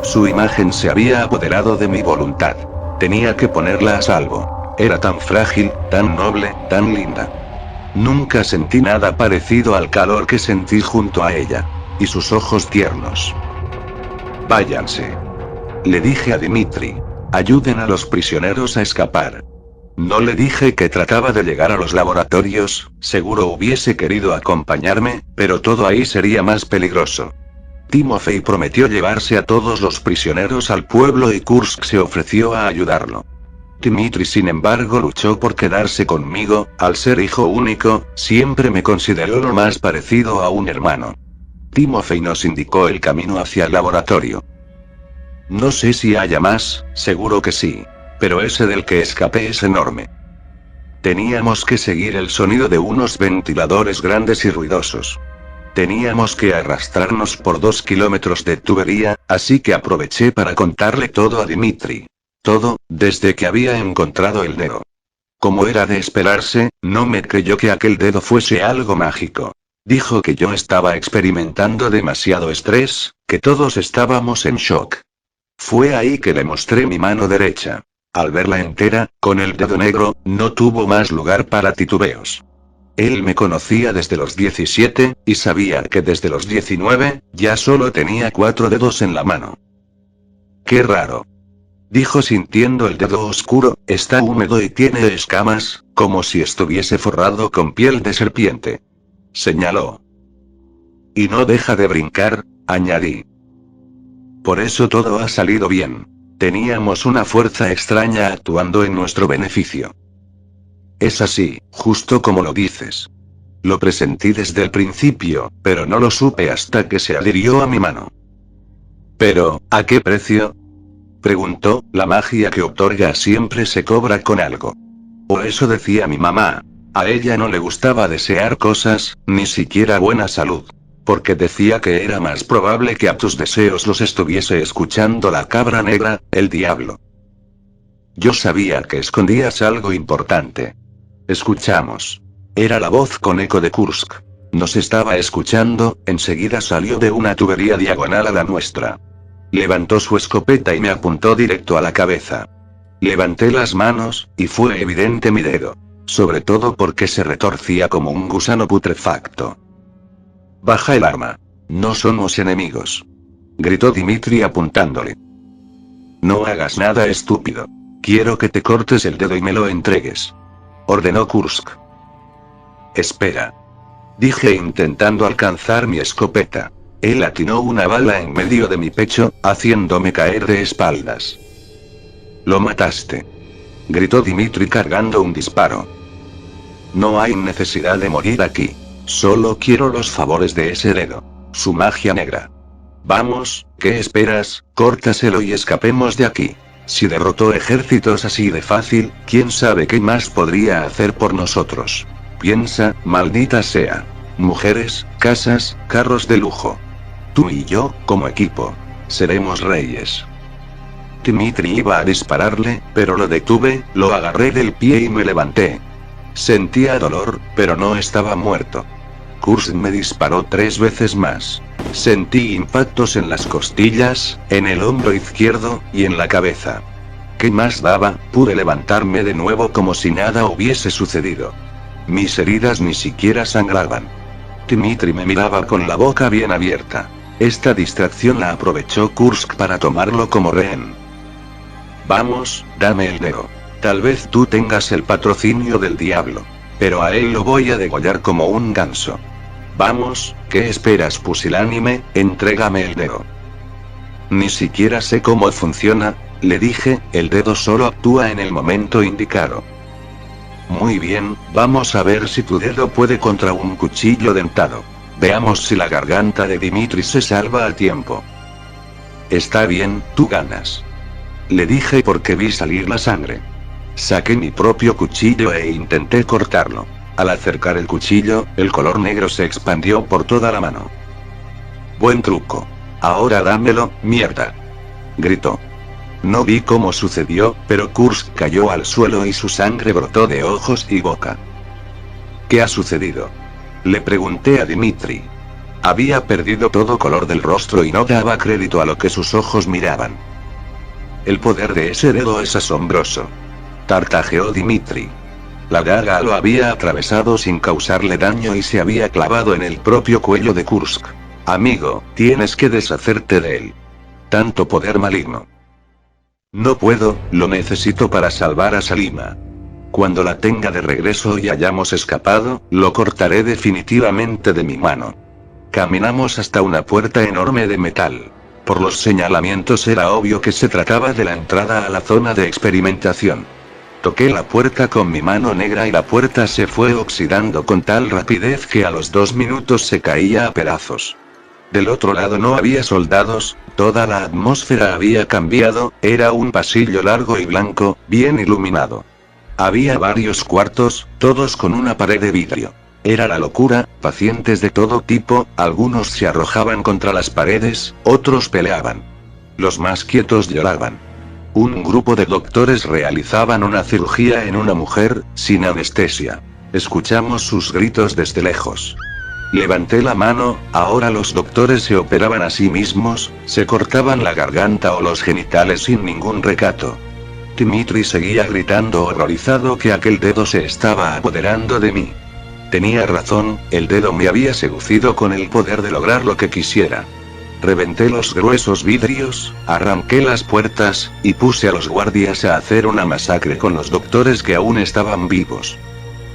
Su imagen se había apoderado de mi voluntad. Tenía que ponerla a salvo. Era tan frágil, tan noble, tan linda. Nunca sentí nada parecido al calor que sentí junto a ella. Y sus ojos tiernos. Váyanse, le dije a Dimitri. Ayuden a los prisioneros a escapar. No le dije que trataba de llegar a los laboratorios, seguro hubiese querido acompañarme, pero todo ahí sería más peligroso. Timothy prometió llevarse a todos los prisioneros al pueblo y Kursk se ofreció a ayudarlo. Dimitri sin embargo luchó por quedarse conmigo, al ser hijo único, siempre me consideró lo más parecido a un hermano. Timothy nos indicó el camino hacia el laboratorio. No sé si haya más, seguro que sí. Pero ese del que escapé es enorme. Teníamos que seguir el sonido de unos ventiladores grandes y ruidosos. Teníamos que arrastrarnos por 2 kilómetros de tubería, así que aproveché para contarle todo a Dimitri. Todo, desde que había encontrado el dedo. Como era de esperarse, no me creyó que aquel dedo fuese algo mágico. Dijo que yo estaba experimentando demasiado estrés, que todos estábamos en shock. Fue ahí que le mostré mi mano derecha. Al verla entera, con el dedo negro, no tuvo más lugar para titubeos. Él me conocía desde los 17, y sabía que desde los 19, ya solo tenía 4 dedos en la mano. Qué raro. Dijo sintiendo el dedo oscuro, está húmedo y tiene escamas, como si estuviese forrado con piel de serpiente. Señaló. Y no deja de brincar, añadí. Por eso todo ha salido bien. Teníamos una fuerza extraña actuando en nuestro beneficio. Es así, justo como lo dices. Lo presentí desde el principio, pero no lo supe hasta que se adhirió a mi mano. Pero, ¿a qué precio? Preguntó, la magia que otorga siempre se cobra con algo. O eso decía mi mamá. A ella no le gustaba desear cosas, ni siquiera buena salud. Porque decía que era más probable que a tus deseos los estuviese escuchando la cabra negra, el diablo. Yo sabía que escondías algo importante. Escuchamos. Era la voz con eco de Kursk. Nos estaba escuchando, enseguida salió de una tubería diagonal a la nuestra. Levantó su escopeta y me apuntó directo a la cabeza. Levanté las manos, y fue evidente mi dedo. Sobre todo porque se retorcía como un gusano putrefacto. Baja el arma. No somos enemigos. Gritó Dmitri apuntándole. No hagas nada estúpido. Quiero que te cortes el dedo y me lo entregues. Ordenó Kursk. Espera. Dije intentando alcanzar mi escopeta. Él atinó una bala en medio de mi pecho, haciéndome caer de espaldas. Lo mataste. Gritó Dmitri cargando un disparo. No hay necesidad de morir aquí. Solo quiero los favores de ese dedo. Su magia negra. Vamos, ¿qué esperas? Córtaselo y escapemos de aquí. Si derrotó ejércitos así de fácil, ¿quién sabe qué más podría hacer por nosotros? Piensa, maldita sea. Mujeres, casas, carros de lujo. Tú y yo, como equipo. Seremos reyes. Dmitri iba a dispararle, pero lo detuve, lo agarré del pie y me levanté. Sentía dolor, pero no estaba muerto. Kursk me disparó 3 veces más. Sentí impactos en las costillas, en el hombro izquierdo, y en la cabeza. ¿Qué más daba? Pude levantarme de nuevo como si nada hubiese sucedido. Mis heridas ni siquiera sangraban. Dmitri me miraba con la boca bien abierta. Esta distracción la aprovechó Kursk para tomarlo como rehén. Vamos, dame el dedo. Tal vez tú tengas el patrocinio del diablo. Pero a él lo voy a degollar como un ganso. Vamos, ¿qué esperas, pusilánime? Entrégame el dedo. Ni siquiera sé cómo funciona, le dije, el dedo solo actúa en el momento indicado. Muy bien, vamos a ver si tu dedo puede contra un cuchillo dentado. Veamos si la garganta de Dmitri se salva a tiempo. Está bien, tú ganas. Le dije porque vi salir la sangre. Saqué mi propio cuchillo e intenté cortarlo. Al acercar el cuchillo, el color negro se expandió por toda la mano. Buen truco. Ahora dámelo, mierda. Gritó. No vi cómo sucedió, pero Kursk cayó al suelo y su sangre brotó de ojos y boca. ¿Qué ha sucedido? Le pregunté a Dmitri. Había perdido todo color del rostro y no daba crédito a lo que sus ojos miraban. El poder de ese dedo es asombroso. Tartajeó Dmitri. La daga lo había atravesado sin causarle daño y se había clavado en el propio cuello de Kursk. Amigo, tienes que deshacerte de él. Tanto poder maligno. No puedo, lo necesito para salvar a Salima. Cuando la tenga de regreso y hayamos escapado, lo cortaré definitivamente de mi mano. Caminamos hasta una puerta enorme de metal. Por los señalamientos era obvio que se trataba de la entrada a la zona de experimentación. Toqué la puerta con mi mano negra y la puerta se fue oxidando con tal rapidez que a los 2 minutos se caía a pedazos. Del otro lado no había soldados, toda la atmósfera había cambiado, era un pasillo largo y blanco, bien iluminado. Había varios cuartos, todos con una pared de vidrio. Era la locura, pacientes de todo tipo, algunos se arrojaban contra las paredes, otros peleaban. Los más quietos lloraban. Un grupo de doctores realizaban una cirugía en una mujer, sin anestesia. Escuchamos sus gritos desde lejos. Levanté la mano, ahora los doctores se operaban a sí mismos, se cortaban la garganta o los genitales sin ningún recato. Dimitri seguía gritando horrorizado que aquel dedo se estaba apoderando de mí. Tenía razón, el dedo me había seducido con el poder de lograr lo que quisiera. Reventé los gruesos vidrios, arranqué las puertas, y puse a los guardias a hacer una masacre con los doctores que aún estaban vivos.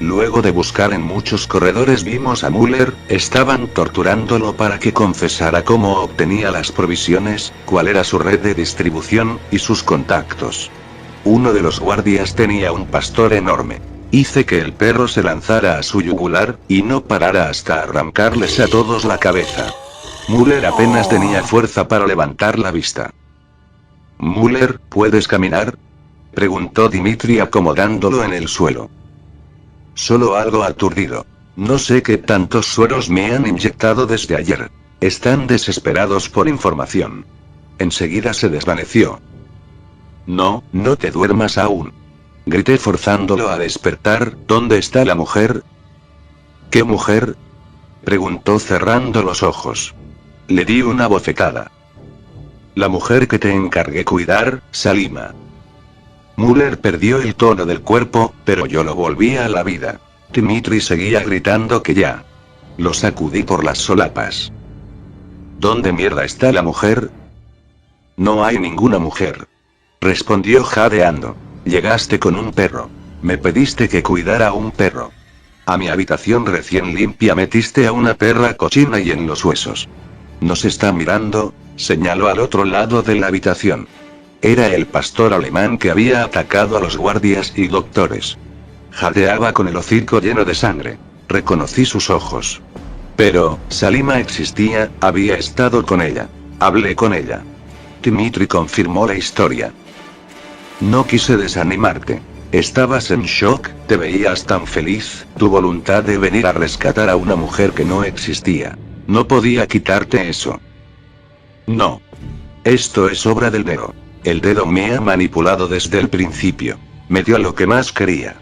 Luego de buscar en muchos corredores vimos a Müller, estaban torturándolo para que confesara cómo obtenía las provisiones, cuál era su red de distribución, y sus contactos. Uno de los guardias tenía un pastor enorme. Hice que el perro se lanzara a su yugular, y no parara hasta arrancarles a todos la cabeza. Müller apenas tenía fuerza para levantar la vista. «Müller, ¿puedes caminar?», preguntó Dimitri acomodándolo en el suelo. Solo algo aturdido. No sé qué tantos sueros me han inyectado desde ayer. Están desesperados por información. Enseguida se desvaneció. No, no te duermas aún. Grité forzándolo a despertar. ¿Dónde está la mujer? ¿Qué mujer?, preguntó cerrando los ojos. Le di una bofetada. La mujer que te encargué cuidar, Salima. Müller perdió el tono del cuerpo, pero yo lo volví a la vida. Dimitri seguía gritando que ya. Lo sacudí por las solapas. ¿Dónde mierda está la mujer? No hay ninguna mujer. Respondió jadeando. Llegaste con un perro. Me pediste que cuidara a un perro. A mi habitación recién limpia metiste a una perra cochina y en los huesos. Nos está mirando, señaló al otro lado de la habitación. Era el pastor alemán que había atacado a los guardias y doctores. Jadeaba con el hocico lleno de sangre. Reconocí sus ojos. Pero, Salima existía, había estado con ella. Hablé con ella. Dimitri confirmó la historia. No quise desanimarte. Estabas en shock, te veías tan feliz, tu voluntad de venir a rescatar a una mujer que no existía. No podía quitarte eso. No. Esto es obra del dedo. El dedo me ha manipulado desde el principio. Me dio lo que más quería.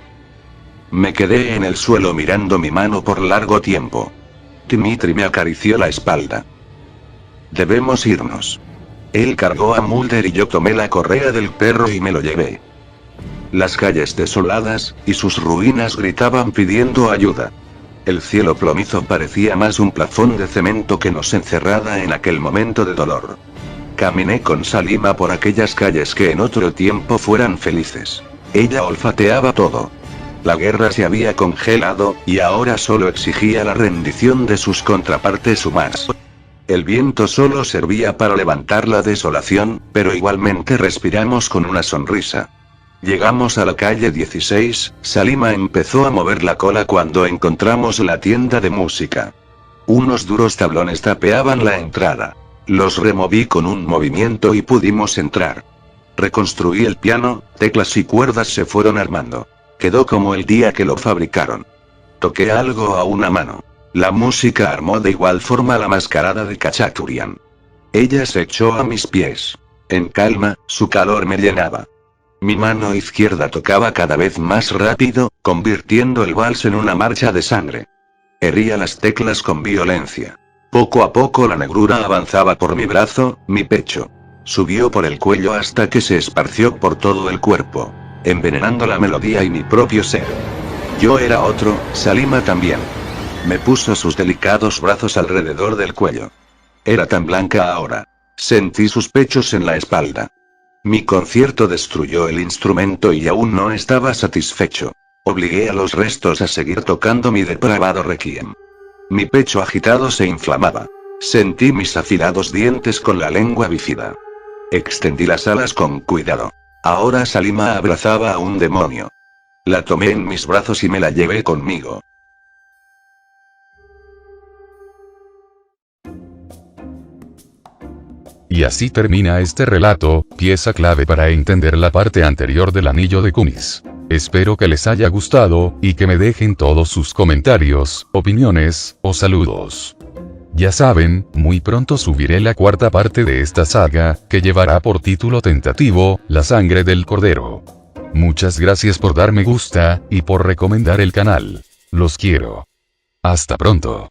Me quedé en el suelo mirando mi mano por largo tiempo. Dimitri me acarició la espalda. Debemos irnos. Él cargó a Mulder y yo tomé la correa del perro y me lo llevé. Las calles desoladas, y sus ruinas gritaban pidiendo ayuda. El cielo plomizo parecía más un plafón de cemento que nos encerrada en aquel momento de dolor. Caminé con Salima por aquellas calles que en otro tiempo fueran felices. Ella olfateaba todo. La guerra se había congelado, y ahora solo exigía la rendición de sus contrapartes humanas. El viento solo servía para levantar la desolación, pero igualmente respiramos con una sonrisa. Llegamos a la calle 16, Salima empezó a mover la cola cuando encontramos la tienda de música. Unos duros tablones tapeaban la entrada. Los removí con un movimiento y pudimos entrar. Reconstruí el piano, teclas y cuerdas se fueron armando. Quedó como el día que lo fabricaron. Toqué algo a una mano. La música armó de igual forma la mascarada de Khachaturian. Ella se echó a mis pies. En calma, su calor me llenaba. Mi mano izquierda tocaba cada vez más rápido, convirtiendo el vals en una marcha de sangre. Hería las teclas con violencia. Poco a poco la negrura avanzaba por mi brazo, mi pecho. Subió por el cuello hasta que se esparció por todo el cuerpo, envenenando la melodía y mi propio ser. Yo era otro, Salima también. Me puso sus delicados brazos alrededor del cuello. Era tan blanca ahora. Sentí sus pechos en la espalda. Mi concierto destruyó el instrumento y aún no estaba satisfecho. Obligué a los restos a seguir tocando mi depravado requiem. Mi pecho agitado se inflamaba. Sentí mis afilados dientes con la lengua bífida. Extendí las alas con cuidado. Ahora Salima abrazaba a un demonio. La tomé en mis brazos y me la llevé conmigo. Y así termina este relato, pieza clave para entender la parte anterior del anillo de Kumis. Espero que les haya gustado, y que me dejen todos sus comentarios, opiniones, o saludos. Ya saben, muy pronto subiré la cuarta parte de esta saga, que llevará por título tentativo, La sangre del cordero. Muchas gracias por dar me gusta, y por recomendar el canal. Los quiero. Hasta pronto.